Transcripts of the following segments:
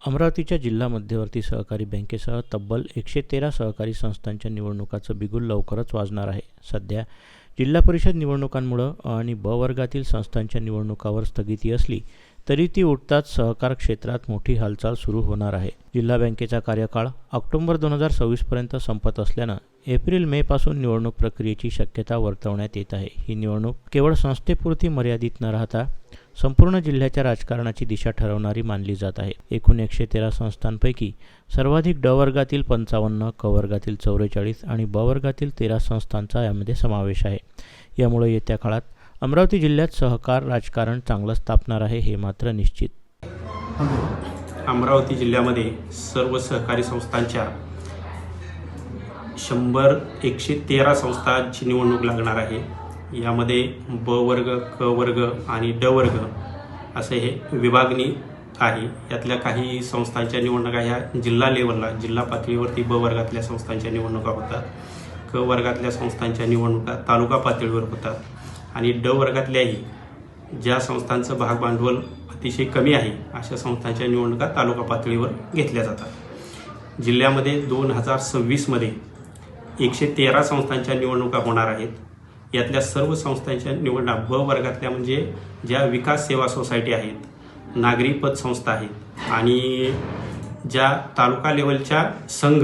अमरावतीच्या जिल्हा मध्यवर्ती सहकारी बँकेसह तब्बल 113 सहकारी संस्थांच्या निवडणुकाचं बिगुल लवकरच वाजणार आहे. सध्या जिल्हा परिषद निवडणुकांमुळे आणि ब वर्गातील संस्थांच्या निवडणुकावर स्थगिती असली तरी ती उठताच सहकार क्षेत्रात मोठी हालचाल सुरू होणार आहे. जिल्हा बँकेचा कार्यकाळ ऑक्टोबर 2026 पर्यंत संपत असल्यानं एप्रिल मे पासून निवडणूक प्रक्रियेची शक्यता वर्तवण्यात येत आहे. ही निवडणूक केवळ संस्थेपुरती मर्यादित न राहता संपूर्ण जिल्ह्याच्या राजकारणाची दिशा ठरवणारी मानली जात आहे. एकूण 113 संस्थांपैकी सर्वाधिक ड वर्गातील 55, क वर्गातील 44 आणि ब वर्गातील 13 संस्थांचा यामध्ये समावेश आहे. यामुळे येत्या काळात अमरावती जिल्ह्यात सहकार राजकारण चांगलंच तापणार आहे, हे मात्र निश्चित. अमरावती जिल्ह्यामध्ये सर्व सहकारी संस्थांच्या 113 संस्थांची निवडणूक लागणार आहे. यामध्ये ब वर्ग, क वर्ग आणि ड वर्ग असे हे विभागणी आहे. यातल्या काही संस्थांच्या निवडणुका ह्या जिल्हा लेवलला, जिल्हा पातळीवरती ब वर्गातल्या संस्थांच्या निवडणुका होतात. क वर्गातल्या संस्थांच्या निवडणुका तालुका पातळीवर होतात आणि ड वर्गातल्याही ज्या संस्थांचं भागभांडवल अतिशय कमी आहे अशा संस्थांच्या निवडणुका तालुका पातळीवर घेतल्या जातात. जिल्ह्यामध्ये 2026मध्ये 113 संस्थांच्या निवडणुका होणार आहेत. यातल्या सर्व संस्थांच्या निवडणुका ब वर्गातल्या म्हणजे ज्या विकास सेवा सोसायटी आहेत, नागरी पतसंस्था आहेत आणि ज्या तालुका लेवलच्या संघ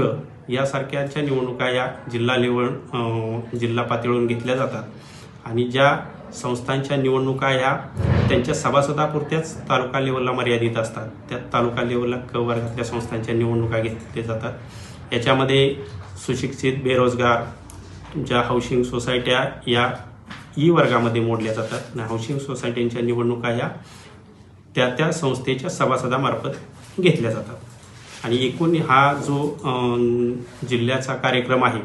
यासारख्याच्या निवडणुका या जिल्हा पातळीवरून घेतल्या जातात. आणि ज्या संस्थांच्या निवडणुका ह्या त्यांच्या सभासदापुरत्याच तालुका लेवलला मर्यादित असतात, त्या तालुका लेवलला क वर्गातल्या संस्थांच्या निवडणुका घेतल्या जातात. याच्यामध्ये सुशिक्षित, बेरोजगार, ज्या हाऊसिंग सोसायट्या या ई वर्गामध्ये मोडल्या जातात. आणि हाऊसिंग सोसायट्यांच्या निवडणुका ह्या त्या संस्थेच्या सभासदामार्फत घेतल्या जातात. आणि एकूण हा जो जिल्ह्याचा कार्यक्रम आहे